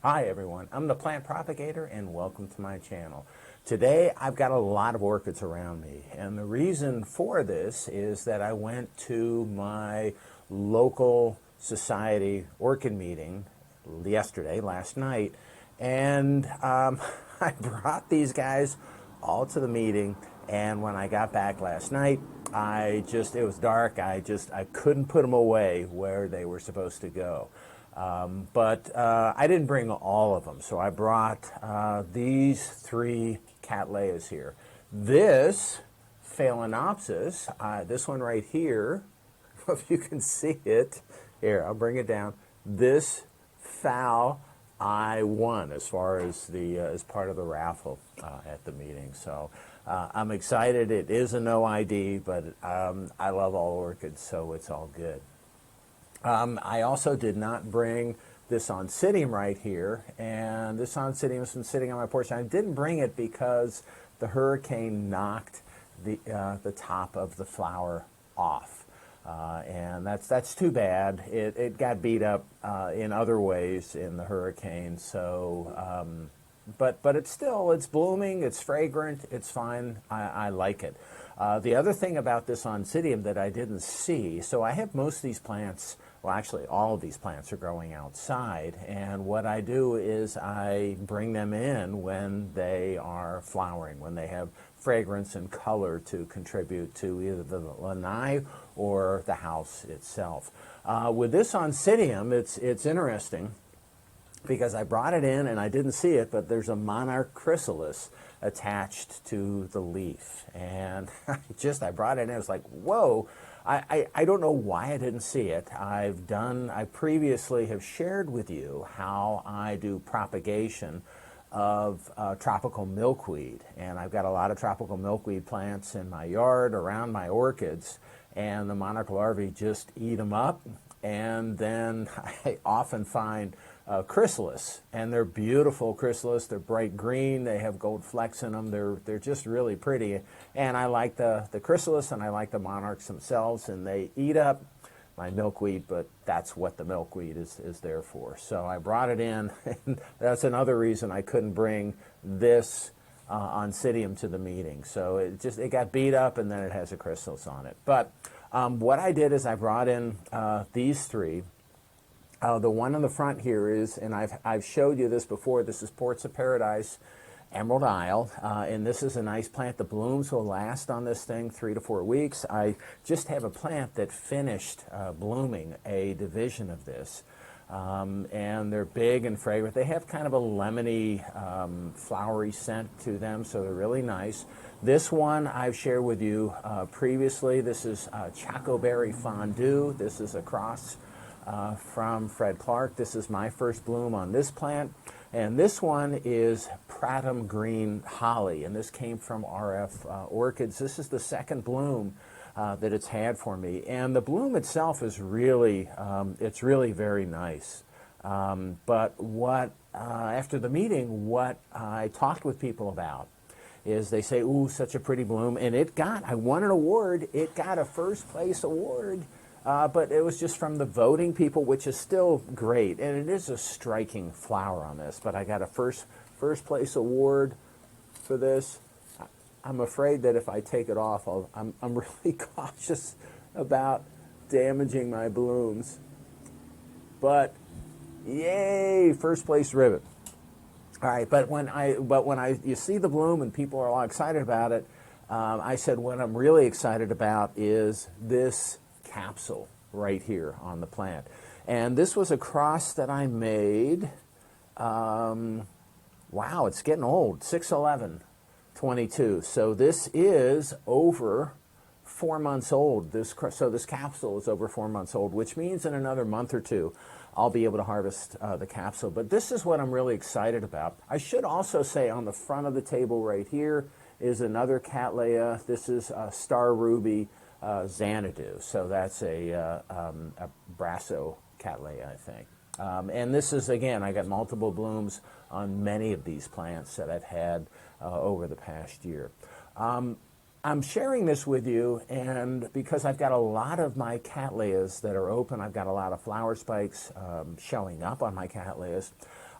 Hi everyone, I'm the plant propagator and welcome to my channel. Today I've got a lot of orchids around me, and the reason for this is that I went to my local society orchid meeting last night, and I brought these guys all to the meeting, and when I got back last night it was dark. I couldn't put them away where they were supposed to go. But I didn't bring all of them, so I brought these three cattleyas here. This Phalaenopsis, this one right here, if you can see it, here, I'll bring it down. This fowl I won as far as the as part of the raffle at the meeting. So I'm excited. It is a no ID, but I love all orchids, so it's all good. I also did not bring this Oncidium right here, and this Oncidium has been sitting on my porch. I didn't bring it because the hurricane knocked the top of the flower off, and that's too bad. It got beat up in other ways in the hurricane. So, but it's blooming. It's fragrant. It's fine. I like it. The other thing about this Oncidium that I didn't see, so I have most of these plants, well actually all of these plants are growing outside, and what I do is I bring them in when they are flowering, when they have fragrance and color to contribute to either the lanai or the house itself. With this Oncidium, it's interesting because I brought it in and I didn't see it, but there's a monarch chrysalis attached to the leaf, and I brought it in. I was like, whoa! I don't know why I didn't see it. I previously have shared with you how I do propagation of tropical milkweed, and I've got a lot of tropical milkweed plants in my yard around my orchids, and the monarch larvae just eat them up, and then I often find chrysalis, and they're beautiful chrysalis. They're bright green. They have gold flecks in them. They're just really pretty, and I like the chrysalis, and I like the monarchs themselves, and they eat up my milkweed, but that's what the milkweed is there for. So I brought it in, and that's another reason I couldn't bring this Oncidium to the meeting. So it got beat up, and then it has a chrysalis on it. But what I did is I brought in these three. The one on the front here is, and I've showed you this before, this is Ports of Paradise Emerald Isle, and this is a nice plant. The blooms will last on this thing 3 to 4 weeks. I just have a plant that finished blooming a division of this, and they're big and fragrant. They have kind of a lemony, flowery scent to them, so they're really nice. This one I've shared with you previously. This is Chocoberry Fondue. This is a cross from Fred Clark. This is my first bloom on this plant, and this one is Pratum Green Holly, and this came from RF Orchids. This is the second bloom that it's had for me, and the bloom itself is really it's really very nice. But after the meeting, what I talked with people about is they say, ooh, such a pretty bloom, and I won an award. It got a first place award. But it was just from the voting people, which is still great, and it is a striking flower on this. But I got a first place award for this. I'm afraid that if I take it off, I'm really cautious about damaging my blooms. But yay, first place ribbon. All right, but when you see the bloom and people are all excited about it, I said what I'm really excited about is this capsule right here on the plant, and this was a cross that I made. Wow, it's getting old. 6/11/22. So this is over 4 months old. So this capsule is over 4 months old, which means in another month or two I'll be able to harvest the capsule. But this is what I'm really excited about. I should also say on the front of the table right here is another cattleya. This is Star Ruby Xanadu, so that's a Brasso cattleya, I think. And this is, again, I got multiple blooms on many of these plants that I've had over the past year. I'm sharing this with you, and because I've got a lot of my cattleyas that are open, I've got a lot of flower spikes showing up on my cattleyas.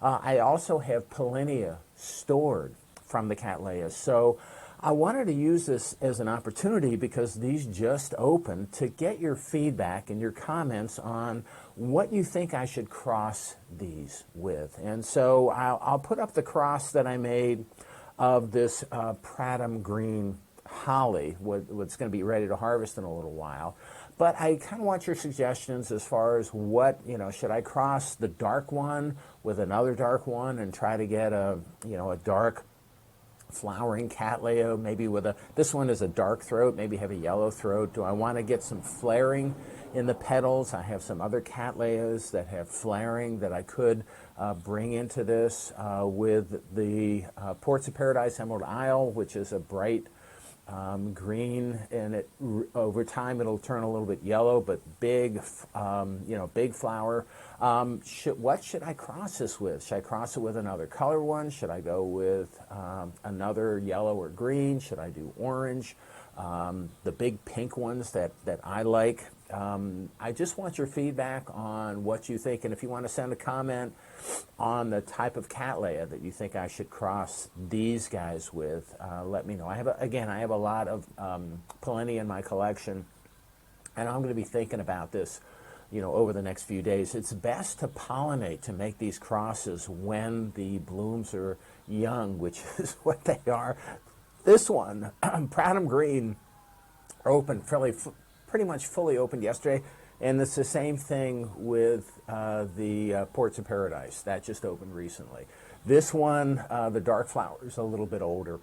I also have Pollinia stored from the Cattleyas. So I wanted to use this as an opportunity because these just opened to get your feedback and your comments on what you think I should cross these with. And so I'll put up the cross that I made of this Pratum green holly, what's going to be ready to harvest in a little while. But I kind of want your suggestions as far as what, should I cross the dark one with another dark one and try to get a dark flowering Cattleya, maybe with this one is a dark throat, maybe have a yellow throat. Do I want to get some flaring in the petals? I have some other Cattleyas that have flaring that I could bring into this with the Ports of Paradise Emerald Isle, which is a bright green, and over time it'll turn a little bit yellow, but big, big flower. What should I cross this with? Should I cross it with another color one? Should I go with another yellow or green? Should I do orange? The big pink ones that I like. I just want your feedback on what you think, and if you want to send a comment on the type of Cattleya that you think I should cross these guys with, let me know. I have a lot of Pollinia in my collection, and I'm going to be thinking about this over the next few days. It's best to pollinate, to make these crosses when the blooms are young, which is what they are. This one, Pratum Green, opened pretty much fully opened yesterday, and it's the same thing with the Ports of Paradise. That just opened recently. This one, the dark flower, is a little bit older.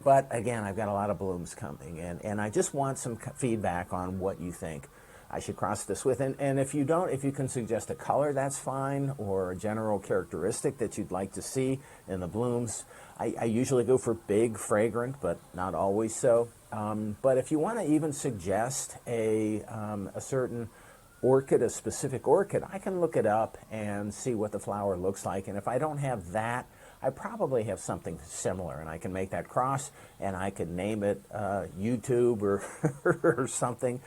But again, I've got a lot of blooms coming, and I just want some feedback on what you think I should cross this with. And if you can suggest a color, that's fine, or a general characteristic that you'd like to see in the blooms. I usually go for big, fragrant, but not always so. But if you want to even suggest a certain orchid, a specific orchid, I can look it up and see what the flower looks like. And if I don't have that, I probably have something similar, and I can make that cross, and I can name it YouTube or or something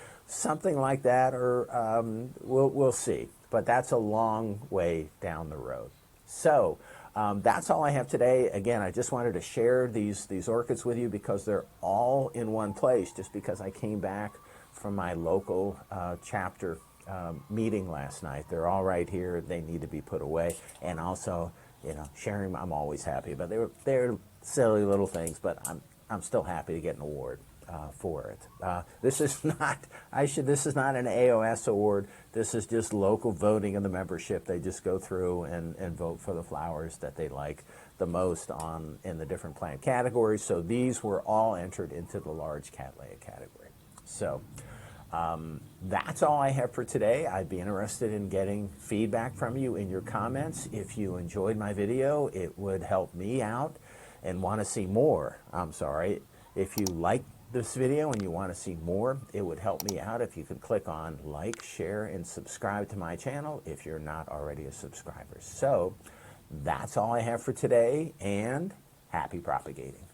like that, or we'll see. But that's a long way down the road. So that's all I have today. Again, I just wanted to share these orchids with you because they're all in one place, just because I came back from my local chapter meeting last night. They're all right here. They need to be put away. And also, sharing, I'm always happy. But they're silly little things, but I'm still happy to get an award for it. This is not an AOS award. This is just local voting in the membership. They just go through and vote for the flowers that they like the most in the different plant categories. So these were all entered into the large Cattleya category. So that's all I have for today. I'd be interested in getting feedback from you in your comments. If you enjoyed my video, it would help me out and want to see more. If you like this video and you want to see more, it would help me out if you could click on like, share, and subscribe to my channel if you're not already a subscriber. So that's all I have for today, and happy propagating.